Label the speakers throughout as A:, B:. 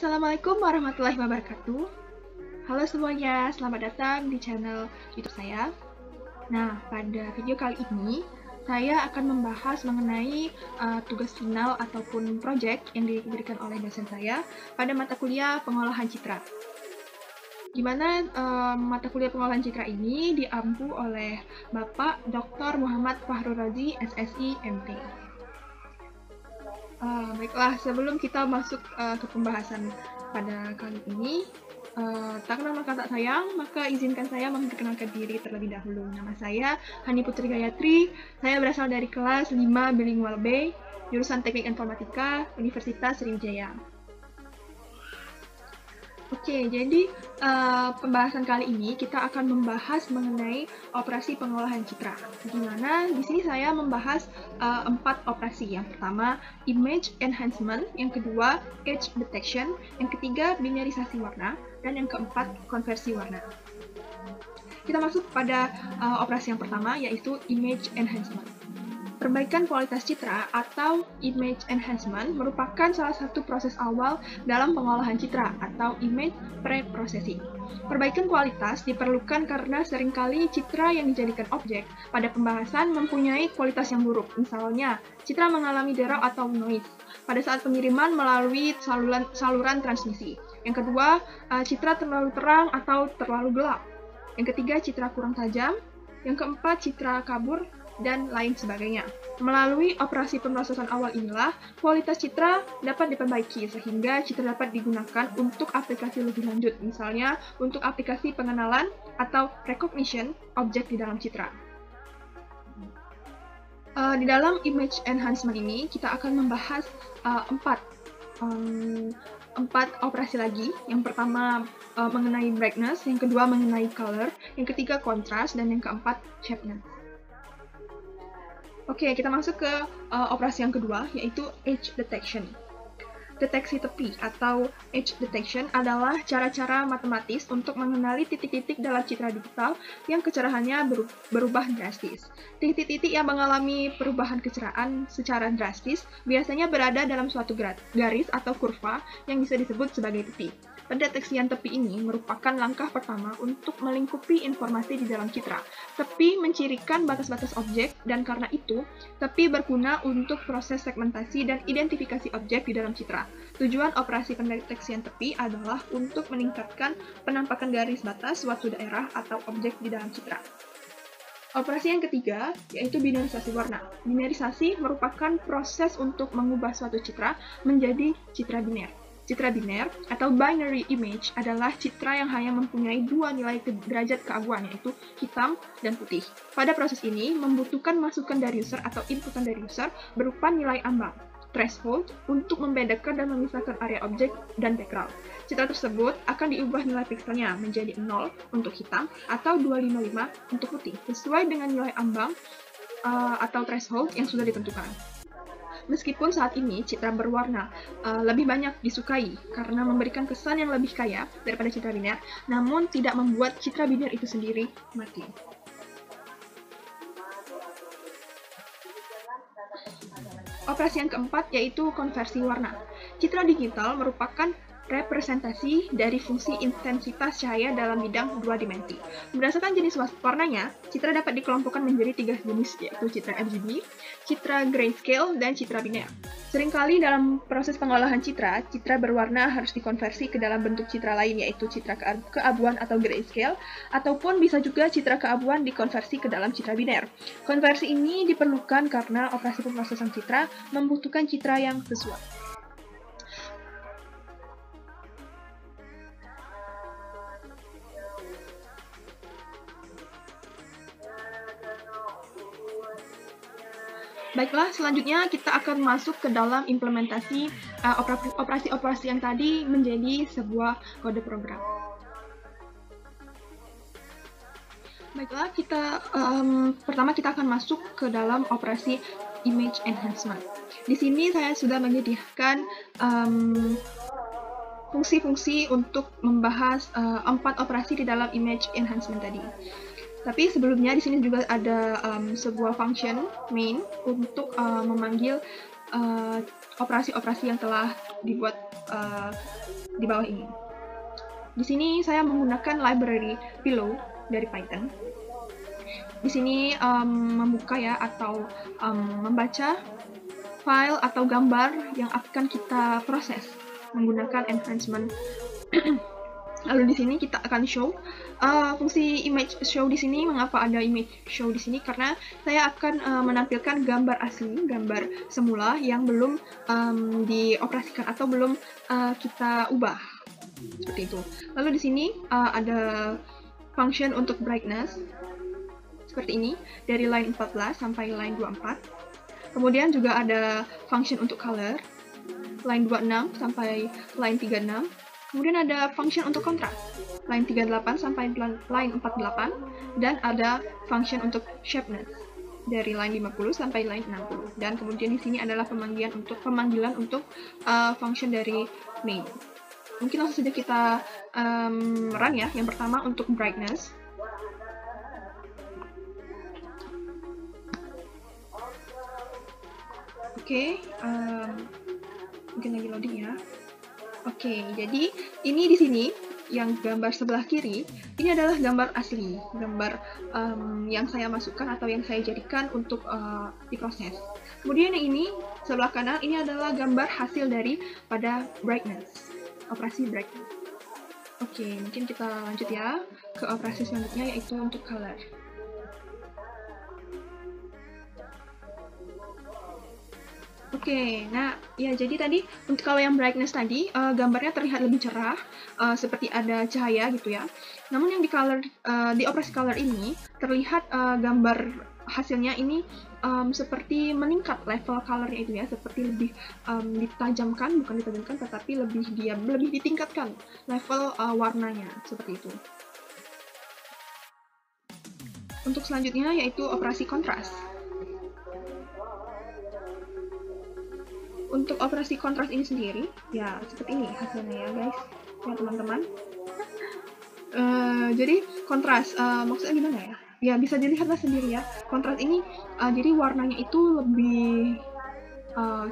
A: Assalamualaikum warahmatullahi wabarakatuh. Halo semuanya, selamat datang di channel YouTube saya. Nah, pada video kali ini saya akan membahas mengenai tugas final ataupun project yang diberikan oleh dosen saya pada mata kuliah pengolahan citra. Di mana mata kuliah pengolahan citra ini diampu oleh Bapak Dr. Muhammad Fahrul Razi, SSI, MT. Baiklah, sebelum kita masuk ke pembahasan pada kali ini, tak kenal maka tak sayang, maka izinkan saya memperkenalkan diri terlebih dahulu. Nama saya Hani Putri Gayatri, saya berasal dari kelas 5 Bilingual B, jurusan Teknik Informatika, Universitas Sriwijaya. Oke, jadi pembahasan kali ini kita akan membahas mengenai operasi pengolahan citra. Di mana di sini saya membahas 4 operasi. Yang pertama, image enhancement, yang kedua, edge detection, yang ketiga, binarisasi warna, dan yang keempat, konversi warna. Kita masuk pada operasi yang pertama, yaitu image enhancement. Perbaikan kualitas citra atau image enhancement merupakan salah satu proses awal dalam pengolahan citra atau image pre-processing. Perbaikan kualitas diperlukan karena seringkali citra yang dijadikan objek pada pembahasan mempunyai kualitas yang buruk. Misalnya, citra mengalami drop atau noise pada saat pengiriman melalui saluran transmisi. Yang kedua, citra terlalu terang atau terlalu gelap. Yang ketiga, citra kurang tajam. Yang keempat, citra kabur, dan lain sebagainya. Melalui operasi pemrosesan awal inilah, kualitas citra dapat diperbaiki sehingga citra dapat digunakan untuk aplikasi lebih lanjut, misalnya untuk aplikasi pengenalan atau recognition objek di dalam citra. Di dalam image enhancement ini, kita akan membahas 4 operasi lagi. Yang pertama mengenai brightness, yang kedua mengenai color, yang ketiga contrast, dan yang keempat sharpness. Oke, kita masuk ke operasi yang kedua, yaitu edge detection. Deteksi tepi atau edge detection adalah cara-cara matematis untuk mengenali titik-titik dalam citra digital yang kecerahannya berubah drastis. Titik-titik yang mengalami perubahan kecerahan secara drastis biasanya berada dalam suatu garis atau kurva yang bisa disebut sebagai tepi. Pendeteksian tepi ini merupakan langkah pertama untuk melingkupi informasi di dalam citra. Tepi mencirikan batas-batas objek, dan karena itu, tepi berguna untuk proses segmentasi dan identifikasi objek di dalam citra. Tujuan operasi pendeteksian tepi adalah untuk meningkatkan penampakan garis batas suatu daerah atau objek di dalam citra. Operasi yang ketiga, yaitu binarisasi warna. Binarisasi merupakan proses untuk mengubah suatu citra menjadi citra biner. Citra biner atau binary image adalah citra yang hanya mempunyai dua nilai derajat keabuan, yaitu hitam dan putih. Pada proses ini, membutuhkan masukan dari user atau inputan dari user berupa nilai ambang, threshold, untuk membedakan dan memisahkan area objek dan background. Citra tersebut akan diubah nilai pixelnya menjadi 0 untuk hitam atau 255 untuk putih, sesuai dengan nilai ambang atau threshold yang sudah ditentukan. Meskipun saat ini citra berwarna lebih banyak disukai karena memberikan kesan yang lebih kaya daripada citra biner, namun tidak membuat citra biner itu sendiri mati. Operasi yang keempat yaitu konversi warna. Citra digital merupakan representasi dari fungsi intensitas cahaya dalam bidang dua dimensi. Berdasarkan jenis warnanya, citra dapat dikelompokkan menjadi 3 jenis, yaitu citra RGB, citra grayscale, dan citra biner. Seringkali dalam proses pengolahan citra, citra berwarna harus dikonversi ke dalam bentuk citra lain, yaitu citra keabuan atau grayscale, ataupun bisa juga citra keabuan dikonversi ke dalam citra biner. Konversi ini diperlukan karena operasi pemrosesan citra membutuhkan citra yang sesuai. Baiklah, selanjutnya kita akan masuk ke dalam implementasi operasi-operasi yang tadi menjadi sebuah kode program. Baiklah, pertama kita akan masuk ke dalam operasi image enhancement. Di sini saya sudah menyediakan fungsi-fungsi untuk membahas 4 operasi di dalam image enhancement tadi. Tapi sebelumnya di sini juga ada sebuah function main untuk memanggil operasi-operasi yang telah dibuat di bawah ini. Di sini saya menggunakan library Pillow dari Python. Di sini membuka ya atau membaca file atau gambar yang akan kita proses menggunakan enhancement. Lalu di sini kita akan show fungsi image show di sini. Mengapa ada image show di sini? Karena saya akan menampilkan gambar asli, gambar semula yang belum dioperasikan atau belum kita ubah. Seperti itu. Lalu di sini ada function untuk brightness seperti ini dari line 14 sampai line 24. Kemudian juga ada function untuk color line 26 sampai line 36. Kemudian ada function untuk contrast line 38 sampai line 48, dan ada function untuk sharpness dari line 50 sampai line 60. Dan kemudian di sini adalah pemanggilan untuk function dari main. Mungkin langsung saja kita run ya. Yang pertama untuk brightness. Oke, mungkin lagi loading ya. Oke, jadi ini di sini yang gambar sebelah kiri ini adalah gambar asli, gambar yang saya masukkan atau yang saya jadikan untuk diproses. Kemudian yang ini sebelah kanan ini adalah gambar hasil dari pada brightness. Operasi brightness. Oke, mungkin kita lanjut ya ke operasi selanjutnya, yaitu untuk color. Oke, nah ya jadi tadi untuk kalau yang brightness tadi gambarnya terlihat lebih cerah, seperti ada cahaya gitu ya. Namun yang di operasi color ini terlihat gambar hasilnya ini seperti meningkat level colornya itu ya, seperti lebih bukan ditajamkan tetapi lebih ditingkatkan level warnanya seperti itu. Untuk selanjutnya yaitu operasi kontras. Untuk operasi kontras ini sendiri ya seperti ini hasilnya ya guys, ya teman-teman. Jadi kontras maksudnya gimana ya? Ya bisa dilihatlah sendiri ya. Kontras ini jadi warnanya itu lebih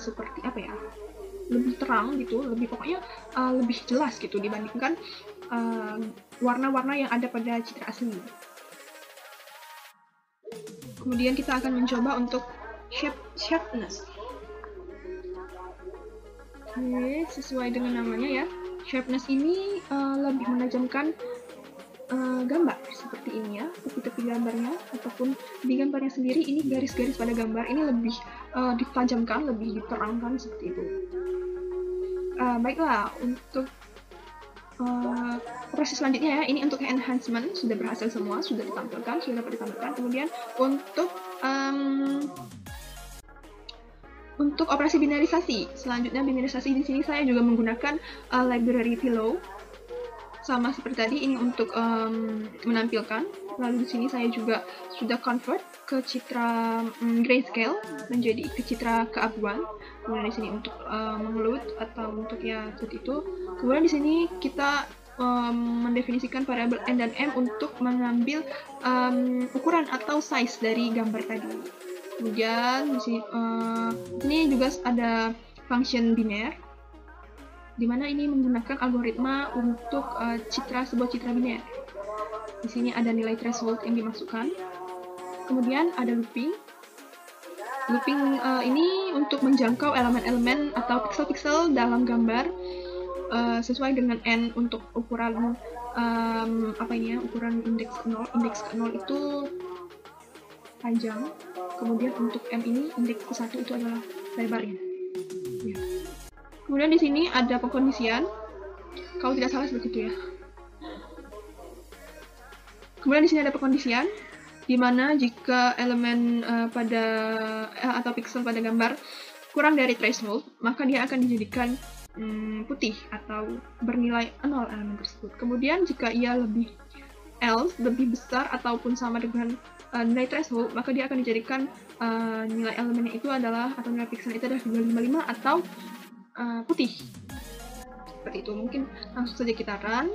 A: seperti apa ya? Lebih terang gitu, pokoknya lebih jelas gitu dibandingkan warna-warna yang ada pada citra asli. Kemudian kita akan mencoba untuk sharpness. Oke, sesuai dengan namanya ya. Sharpness ini lebih menajamkan gambar seperti ini ya, tepi-tepi gambarnya ataupun di gambarnya sendiri ini garis-garis pada gambar ini lebih ditajamkan, lebih diterangkan seperti itu. Baiklah, untuk operasi selanjutnya ya, ini untuk enhancement sudah berhasil semua, sudah dapat ditampilkan. Kemudian untuk operasi binarisasi, selanjutnya binarisasi di sini saya juga menggunakan library Pillow. Sama seperti tadi, ini untuk menampilkan. Lalu di sini saya juga sudah convert ke citra grayscale menjadi ke citra keabuan. Kemudian di sini untuk mengelut atau untuk ya seperti itu. Kemudian di sini kita mendefinisikan variabel n dan m untuk mengambil ukuran atau size dari gambar tadi. Kemudian di sini juga ada function biner, di mana ini menggunakan algoritma untuk sebuah citra biner. Di sini ada nilai threshold yang dimasukkan. Kemudian ada looping. Looping ini untuk menjangkau elemen-elemen atau pixel-pixel dalam gambar sesuai dengan n untuk ukuran ukuran indeks 0. Indeks 0 itu panjang. Kemudian untuk m ini indeks ke 1 itu adalah lebarnya. Ya. Kemudian di sini ada pengkondisian, kalau tidak salah seperti itu ya. Kemudian di sini ada pengkondisian, di mana jika elemen atau pixel pada gambar kurang dari threshold, maka dia akan dijadikan putih atau bernilai 0 elemen tersebut. Kemudian jika ia lebih besar ataupun sama dengan nilai threshold, maka dia akan dijadikan nilai elemennya itu adalah, atau nilai pixel itu adalah 255 atau putih. Seperti itu. Mungkin langsung saja kita run.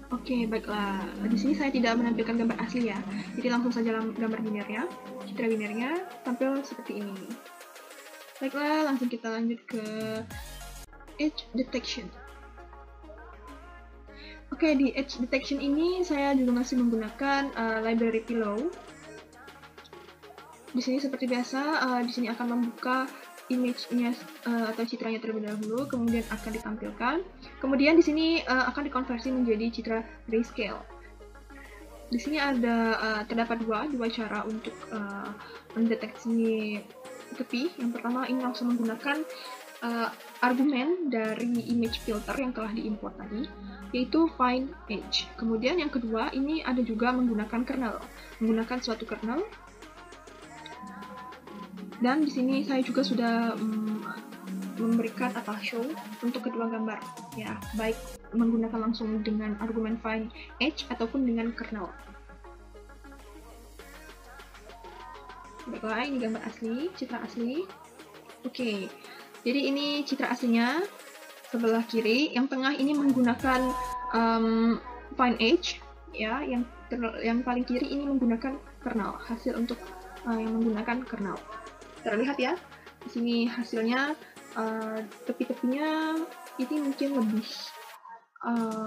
A: Oke, baiklah. Di sini saya tidak menampilkan gambar asli ya. Jadi langsung saja gambar binarnya. Citra binarnya tampil seperti ini. Baiklah, langsung kita lanjut ke edge detection. Oke, di edge detection ini saya juga masih menggunakan library pillow. Di sini seperti biasa, di sini akan membuka image-nya atau citranya terlebih dahulu, kemudian akan ditampilkan. Kemudian di sini akan dikonversi menjadi citra grayscale. Di sini ada terdapat dua cara untuk mendeteksi tepi. Yang pertama, ini langsung menggunakan argumen dari image filter yang telah diimport tadi, yaitu find edge. Kemudian yang kedua, ini ada juga menggunakan kernel, menggunakan suatu kernel. Dan di sini saya juga sudah memberikan atau show untuk kedua gambar, ya, baik menggunakan langsung dengan argumen find edge ataupun dengan kernel. Baiklah, ini gambar asli, citra asli. Oke, jadi ini citra aslinya sebelah kiri. Yang tengah ini menggunakan find edge, ya. Yang paling kiri ini menggunakan kernel. Hasil untuk yang menggunakan kernel. Terlihat ya, di sini hasilnya tepi-tepinya ini mungkin lebih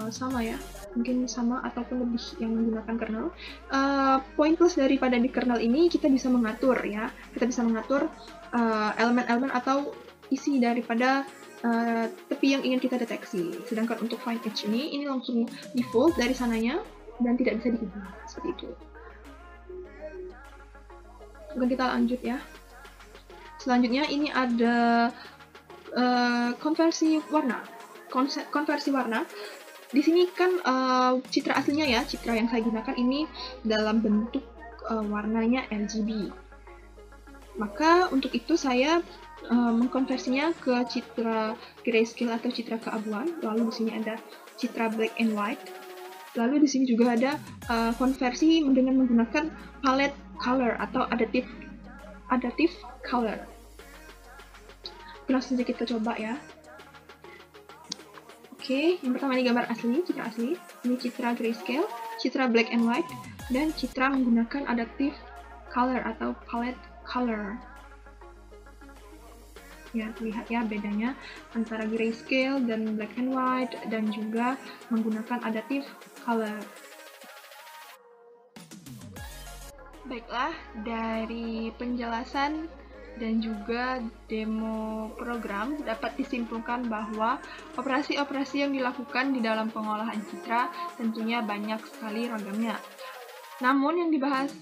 A: sama ya, mungkin sama ataupun lebih yang menggunakan kernel. Poin plus daripada di kernel ini kita bisa mengatur ya, kita bisa mengatur elemen-elemen atau isi daripada tepi yang ingin kita deteksi. Sedangkan untuk find edge ini langsung default dari sananya dan tidak bisa diubah seperti itu. Mungkin kita lanjut ya. Selanjutnya ini ada konversi warna. Konversi warna. Di sini kan citra aslinya ya, citra yang saya gunakan ini dalam bentuk warnanya RGB. Maka untuk itu saya mengkonversinya ke citra grayscale atau citra keabuan. Lalu di sini ada citra black and white. Lalu di sini juga ada konversi dengan menggunakan palette color atau adaptive color. Langsung saja kita coba ya. Oke, yang pertama ini gambar asli, citra asli. Ini citra grayscale, citra black and white, dan citra menggunakan adaptive color atau palette color. Ya, lihat ya bedanya antara grayscale dan black and white, dan juga menggunakan adaptive color. Baiklah, dari penjelasan dan juga demo program dapat disimpulkan bahwa operasi-operasi yang dilakukan di dalam pengolahan citra tentunya banyak sekali ragamnya. Namun yang dibahas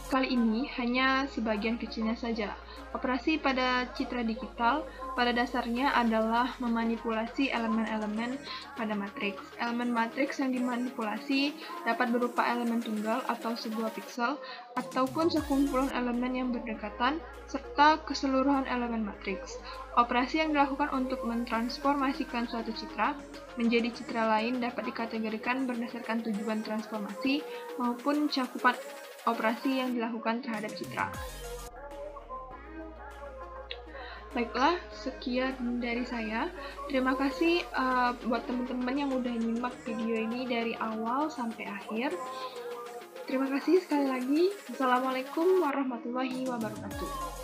A: kali ini hanya sebagian kecilnya saja. Operasi pada citra digital pada dasarnya adalah memanipulasi elemen-elemen pada matriks. Elemen matriks yang dimanipulasi dapat berupa elemen tunggal atau sebuah piksel, ataupun sekumpulan elemen yang berdekatan, serta keseluruhan elemen matriks. Operasi yang dilakukan untuk mentransformasikan suatu citra menjadi citra lain dapat dikategorikan berdasarkan tujuan transformasi maupun cakupan operasi yang dilakukan terhadap citra. Baiklah, sekian dari saya. Terima kasih buat teman-teman yang udah nyimak video ini dari awal sampai akhir. Terima kasih sekali lagi. Assalamualaikum warahmatullahi wabarakatuh.